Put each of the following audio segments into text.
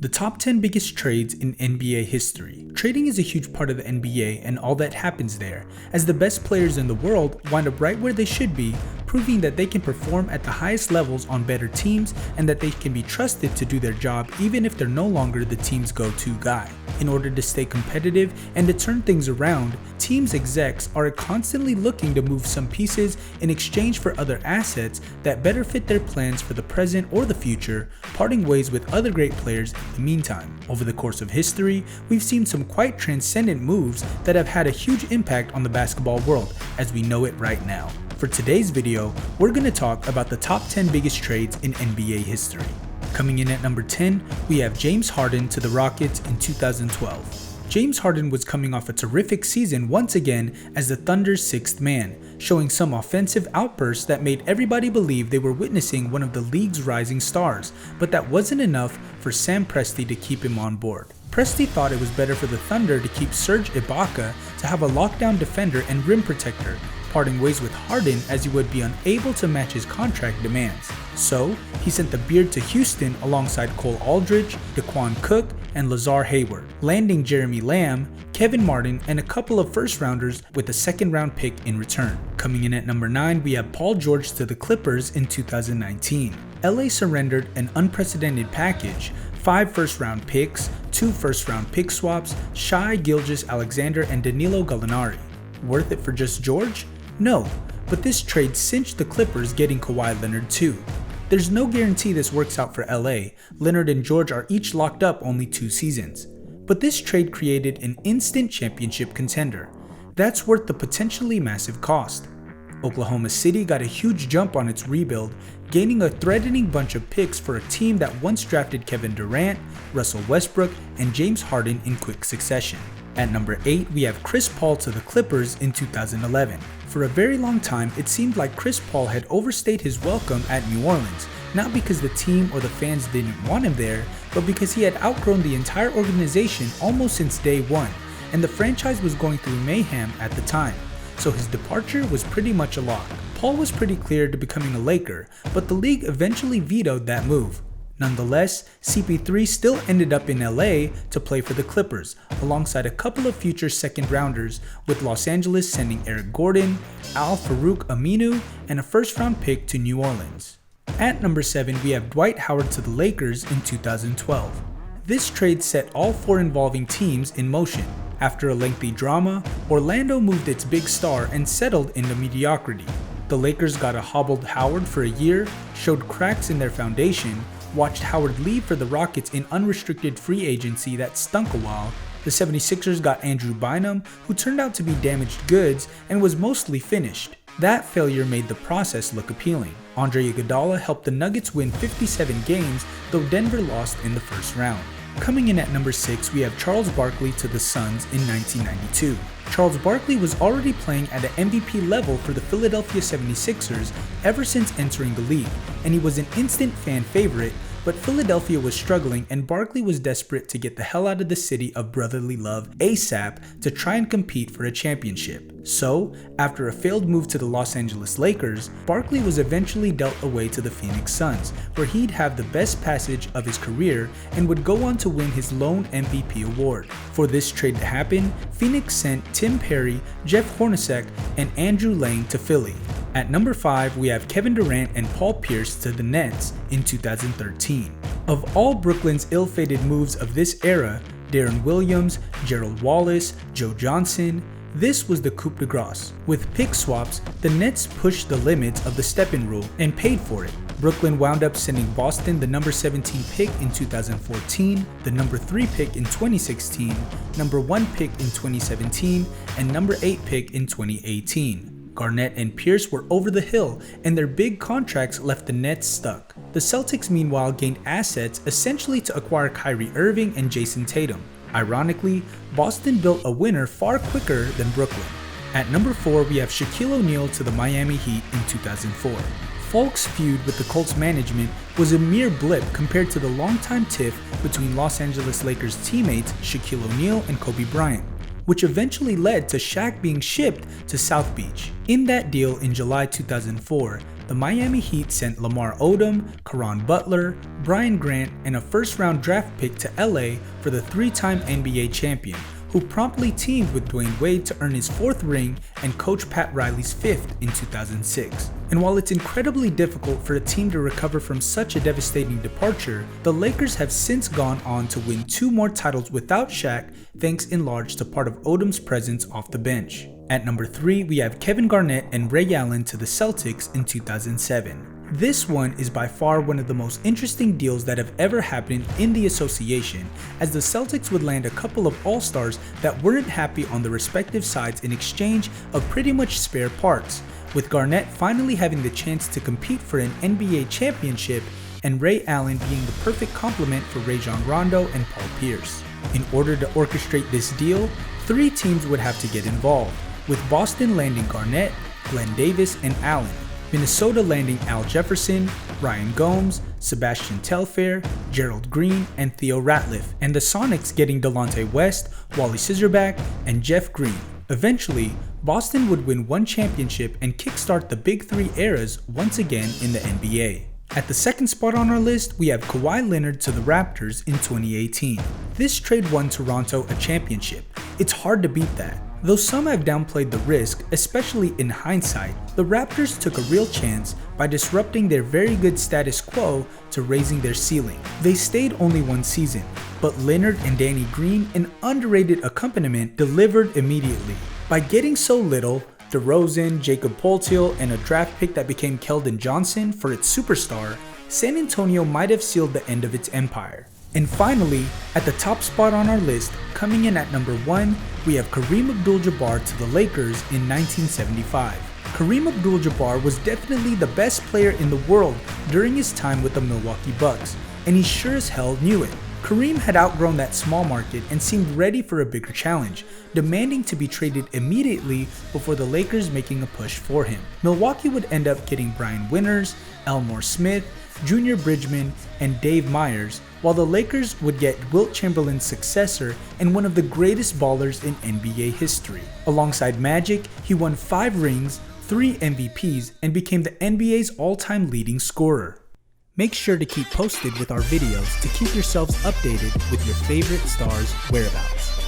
The top 10 biggest trades in NBA history. Trading is a huge part of the NBA and all that happens there, as the best players in the world wind up right where they should be, proving that they can perform at the highest levels on better teams and that they can be trusted to do their job even if they're no longer the team's go-to guy. In order to stay competitive and to turn things around, teams' execs are constantly looking to move some pieces in exchange for other assets that better fit their plans for the present or the future, parting ways with other great players in the meantime. Over the course of history, we've seen some quite transcendent moves that have had a huge impact on the basketball world as we know it right now. For today's video, we're going to talk about the top 10 biggest trades in NBA history. Coming in at number 10, we have James Harden to the Rockets in 2012. James Harden was coming off a terrific season once again as the Thunder's sixth man, showing some offensive outbursts that made everybody believe they were witnessing one of the league's rising stars, but that wasn't enough for Sam Presti to keep him on board. Presti thought it was better for the Thunder to keep Serge Ibaka to have a lockdown defender and rim protector, parting ways with Harden as he would be unable to match his contract demands. So, he sent the Beard to Houston alongside Cole Aldridge, Daquan Cook, and Lazar Hayward, landing Jeremy Lamb, Kevin Martin, and a couple of first-rounders with a second-round pick in return. Coming in at number 9, we have Paul George to the Clippers in 2019. LA surrendered an unprecedented package, 5 first-round picks, 2 first-round pick swaps, Shai Gilgeous-Alexander, and Danilo Gallinari. Worth it for just George? No, but this trade cinched the Clippers getting Kawhi Leonard too. There's no guarantee this works out for LA. Leonard and George are each locked up only 2 seasons. But this trade created an instant championship contender. That's worth the potentially massive cost. Oklahoma City got a huge jump on its rebuild, gaining a threatening bunch of picks for a team that once drafted Kevin Durant, Russell Westbrook, and James Harden in quick succession. At number 8, we have Chris Paul to the Clippers in 2011. For a very long time, it seemed like Chris Paul had overstayed his welcome at New Orleans, not because the team or the fans didn't want him there, but because he had outgrown the entire organization almost since day one, and the franchise was going through mayhem at the time, so his departure was pretty much a lock. Paul was pretty clear to becoming a Laker, but the league eventually vetoed that move. Nonetheless, CP3 still ended up in LA to play for the Clippers, alongside a couple of future second-rounders, with Los Angeles sending Eric Gordon, Al-Farouq Aminu, and a first-round pick to New Orleans. At number 7, we have Dwight Howard to the Lakers in 2012. This trade set all 4 involving teams in motion. After a lengthy drama, Orlando moved its big star and settled into mediocrity. The Lakers got a hobbled Howard for a year, showed cracks in their foundation, watched Howard leave for the Rockets in unrestricted free agency that stunk a while. The 76ers got Andrew Bynum, who turned out to be damaged goods and was mostly finished. That failure made the process look appealing. Andre Iguodala helped the Nuggets win 57 games, though Denver lost in the first round. Coming in at number 6, we have Charles Barkley to the Suns in 1992. Charles Barkley was already playing at an MVP level for the Philadelphia 76ers ever since entering the league, and he was an instant fan favorite, but Philadelphia was struggling and Barkley was desperate to get the hell out of the city of brotherly love ASAP to try and compete for a championship. So, after a failed move to the Los Angeles Lakers, Barkley was eventually dealt away to the Phoenix Suns, where he'd have the best passage of his career and would go on to win his lone MVP award. For this trade to happen, Phoenix sent Tim Perry, Jeff Hornacek, and Andrew Lang to Philly. At number 5, we have Kevin Durant and Paul Pierce to the Nets in 2013. Of all Brooklyn's ill-fated moves of this era, Darren Williams, Gerald Wallace, Joe Johnson, this was the coup de grace. With pick swaps, the Nets pushed the limits of the step-in rule and paid for it. Brooklyn wound up sending Boston the number 17 pick in 2014, the number 3 pick in 2016, number 1 pick in 2017, and number 8 pick in 2018. Garnett and Pierce were over the hill, and their big contracts left the Nets stuck. The Celtics meanwhile gained assets essentially to acquire Kyrie Irving and Jason Tatum. Ironically, Boston built a winner far quicker than Brooklyn. At number 4, we have Shaquille O'Neal to the Miami Heat in 2004. Falk's feud with the Colts management was a mere blip compared to the longtime tiff between Los Angeles Lakers teammates Shaquille O'Neal and Kobe Bryant, which eventually led to Shaq being shipped to South Beach. In that deal in July 2004, the Miami Heat sent Lamar Odom, Caron Butler, Brian Grant, and a first-round draft pick to LA for the three-time NBA champion, who promptly teamed with Dwayne Wade to earn his fourth ring and coach Pat Riley's fifth in 2006. And while it's incredibly difficult for a team to recover from such a devastating departure, the Lakers have since gone on to win 2 more titles without Shaq, thanks in large to part of Odom's presence off the bench. At number 3, we have Kevin Garnett and Ray Allen to the Celtics in 2007. This one is by far one of the most interesting deals that have ever happened in the association, as the Celtics would land a couple of all-stars that weren't happy on the respective sides in exchange of pretty much spare parts, with Garnett finally having the chance to compete for an NBA championship and Ray Allen being the perfect complement for Rajon Rondo and Paul Pierce. In order to orchestrate this deal, 3 teams would have to get involved, with Boston landing Garnett, Glenn Davis, and Allen, Minnesota landing Al Jefferson, Ryan Gomes, Sebastian Telfair, Gerald Green, and Theo Ratliff, and the Sonics getting Delonte West, Wally Scissorback, and Jeff Green. Eventually, Boston would win 1 championship and kickstart the Big 3 eras once again in the NBA. At the second spot on our list, we have Kawhi Leonard to the Raptors in 2018. This trade won Toronto a championship. It's hard to beat that. Though some have downplayed the risk, especially in hindsight, the Raptors took a real chance by disrupting their very good status quo to raising their ceiling. They stayed only 1 season, but Leonard and Danny Green, an underrated accompaniment, delivered immediately. By getting so little, DeRozan, Jacob Poeltl, and a draft pick that became Keldon Johnson for its superstar, San Antonio might have sealed the end of its empire. And finally, at the top spot on our list, coming in at number 1, we have Kareem Abdul-Jabbar to the Lakers in 1975. Kareem Abdul-Jabbar was definitely the best player in the world during his time with the Milwaukee Bucks, and he sure as hell knew it. Kareem had outgrown that small market and seemed ready for a bigger challenge, demanding to be traded immediately before the Lakers making a push for him. Milwaukee would end up getting Brian Winters, Elmore Smith, Junior Bridgman, and Dave Myers, while the Lakers would get Wilt Chamberlain's successor and one of the greatest ballers in NBA history. Alongside Magic, he won 5 rings, 3 MVPs, and became the NBA's all-time leading scorer. Make sure to keep posted with our videos to keep yourselves updated with your favorite stars' whereabouts.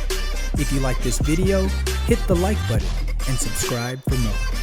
If you like this video, hit the like button and subscribe for more.